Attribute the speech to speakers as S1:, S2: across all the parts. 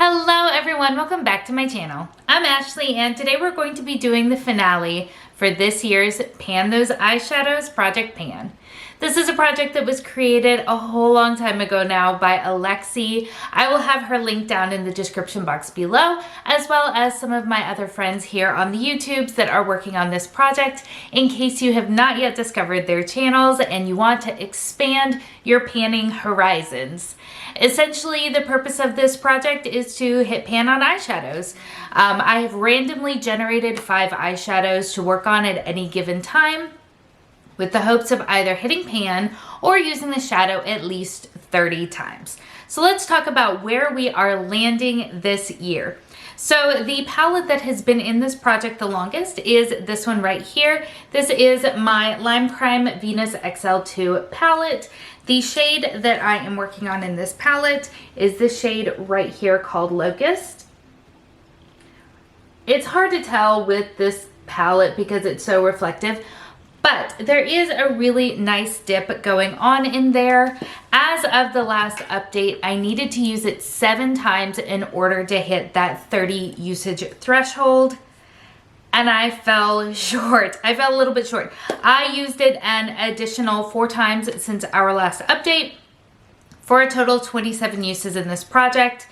S1: Hello everyone, welcome back to my channel. I'm Ashley and today we're going to be doing the finale for this year's Pan Those Eyeshadows Project Pan. This is a project that was created a whole long time ago now by Alexi. I will have her link down in the description box below, as well as some of my other friends here on the YouTubes that are working on this project in case you have not yet discovered their channels and you want to expand your panning horizons. Essentially, the purpose of this project is to hit pan on eyeshadows. I have randomly generated 5 eyeshadows to work on at any given time, with the hopes of either hitting pan or using the shadow at least 30 times. So let's talk about where we are landing this year. So the palette that has been in this project the longest is this one right here. This is my Lime Crime Venus XL2 palette. The shade that I am working on in this palette is the shade right here called Locust. It's hard to tell with this palette because it's so reflective, but there is a really nice dip going on in there. As of the last update, I needed to use it 7 times in order to hit that 30 usage threshold, and I fell short. I fell a little bit short. I used it an additional 4 times since our last update for a total of 27 uses in this project.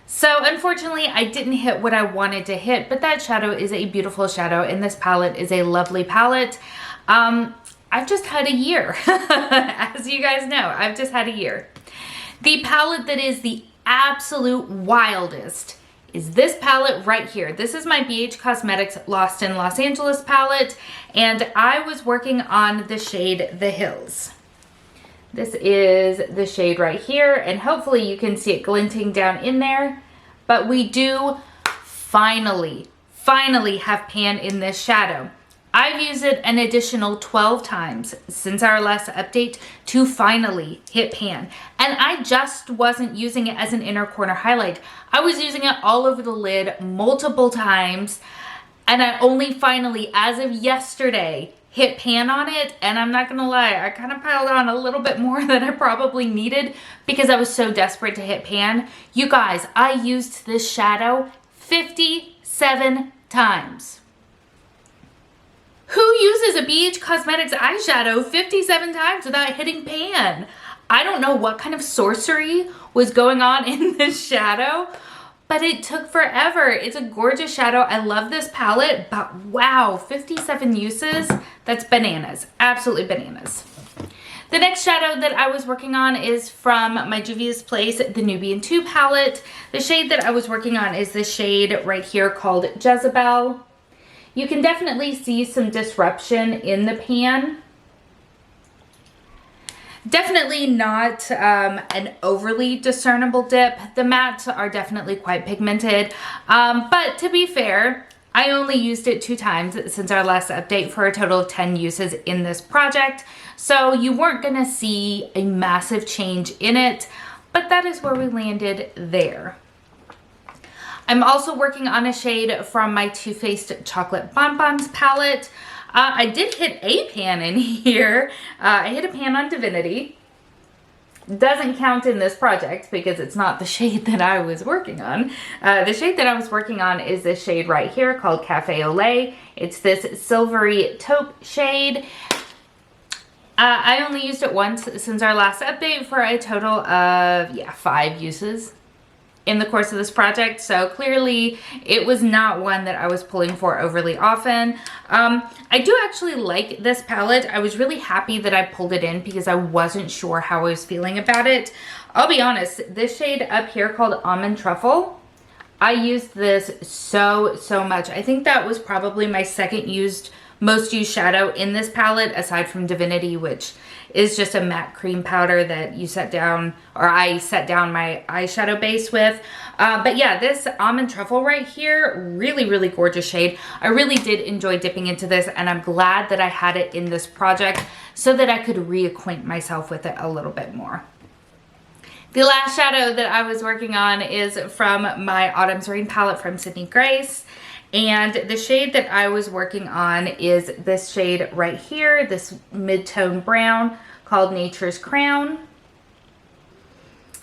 S1: So unfortunately, I didn't hit what I wanted to hit, but that shadow is a beautiful shadow and this palette is a lovely palette. I've just had a year. As you guys know, I've just had a year. The palette that is the absolute wildest is this palette right here. This is my BH Cosmetics Lost in Los Angeles palette, and I was working on the shade The Hills. This is the shade right here, and hopefully you can see it glinting down in there, but we do finally have pan in this shadow. I've used it an additional 12 times since our last update to finally hit pan. And I just wasn't using it as an inner corner highlight. I was using it all over the lid multiple times, and I only finally, as of yesterday, hit pan on it. And I'm not gonna lie, I kind of piled on a little bit more than I probably needed because I was so desperate to hit pan. You guys, I used this shadow 57 times. Who uses a BH Cosmetics eyeshadow 57 times without hitting pan? I don't know what kind of sorcery was going on in this shadow, but it took forever. It's a gorgeous shadow. I love this palette, but wow, 57 uses, that's bananas, absolutely bananas. The next shadow that I was working on is from my Juvia's Place, the Nubian 2 palette. The shade that I was working on is the shade right here called Jezebel. You can definitely see some disruption in the pan. Definitely not an overly discernible dip. The mattes are definitely quite pigmented, but to be fair, I only used it 2 times since our last update for a total of 10 uses in this project. So you weren't gonna see a massive change in it, but that is where we landed there. I'm also working on a shade from my Too Faced Chocolate Bonbons palette. I did hit a pan in here. I hit a pan on Divinity. Doesn't count in this project because it's not the shade that I was working on. The shade that I was working on is this shade right here called Cafe au Lait. It's this silvery taupe shade. I only used it once since our last update for a total of, 5 uses in the course of this project, so clearly it was not one that I was pulling for overly often. I do actually like this palette. I was really happy that I pulled it in because I wasn't sure how I was feeling about it. I'll be honest, this shade up here called Almond Truffle, I used this so much. I think that was probably my second most used shadow in this palette aside from Divinity, which is just a matte cream powder that you set down, or I set down my eyeshadow base with. But yeah, this Almond Truffle right here, really gorgeous shade. I really did enjoy dipping into this, and I'm glad that I had it in this project so that I could reacquaint myself with it a little bit more. The last shadow that I was working on is from my Autumn's Rain palette from Sydney Grace. And the shade that I was working on is this shade right here, this mid-tone brown called Nature's Crown.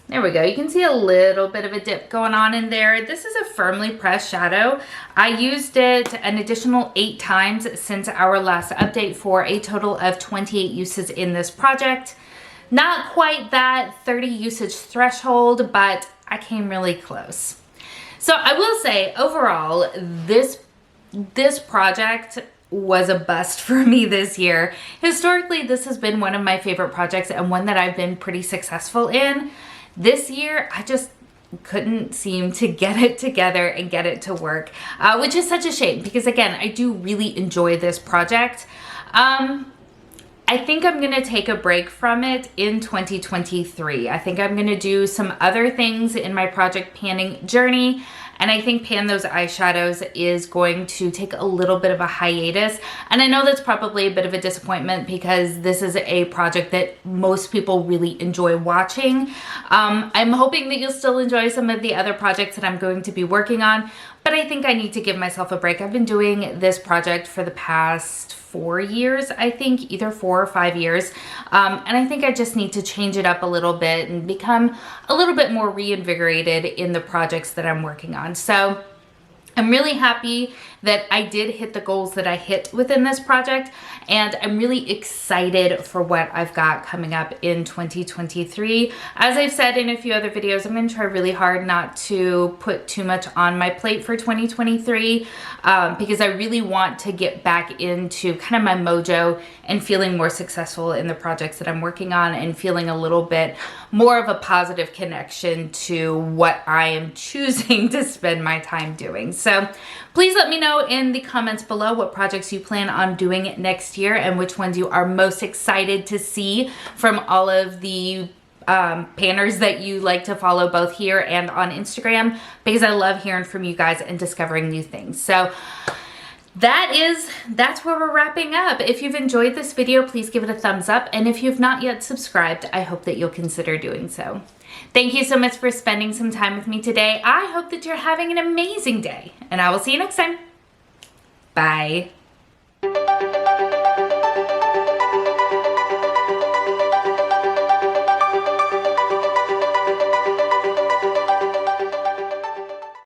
S1: There we go. You can see a little bit of a dip going on in there. This is a firmly pressed shadow. I used it an additional 8 times since our last update for a total of 28 uses in this project. Not quite that 30 usage threshold, but I came really close. So I will say overall, this project was a bust for me this year. Historically, this has been one of my favorite projects and one that I've been pretty successful in. This year, I just couldn't seem to get it together and get it to work, which is such a shame because, again, I do really enjoy this project. I think I'm going to take a break from it in 2023. I think I'm going to do some other things in my project panning journey. And I think Pan Those Eyeshadows is going to take a little bit of a hiatus. And I know that's probably a bit of a disappointment because this is a project that most people really enjoy watching. I'm hoping that you'll still enjoy some of the other projects that I'm going to be working on, but I think I need to give myself a break. I've been doing this project for the past 4 years, I think, either 4 or 5 years. And I think I just need to change it up a little bit and become a little bit more reinvigorated in the projects that I'm working on. So I'm really happy that I did hit the goals that I hit within this project, and I'm really excited for what I've got coming up in 2023. As I've said in a few other videos, I'm going to try really hard not to put too much on my plate for 2023 because I really want to get back into kind of my mojo and feeling more successful in the projects that I'm working on and feeling a little bit more of a positive connection to what I am choosing to spend my time doing. So please let me know in the comments below what projects you plan on doing next year and which ones you are most excited to see from all of the panners that you like to follow both here and on Instagram, because I love hearing from you guys and discovering new things. So that's where we're wrapping up. If you've enjoyed this video, please give it a thumbs up. And if you've not yet subscribed, I hope that you'll consider doing so. Thank you so much for spending some time with me today. I hope that you're having an amazing day, and I will see you next time. Bye.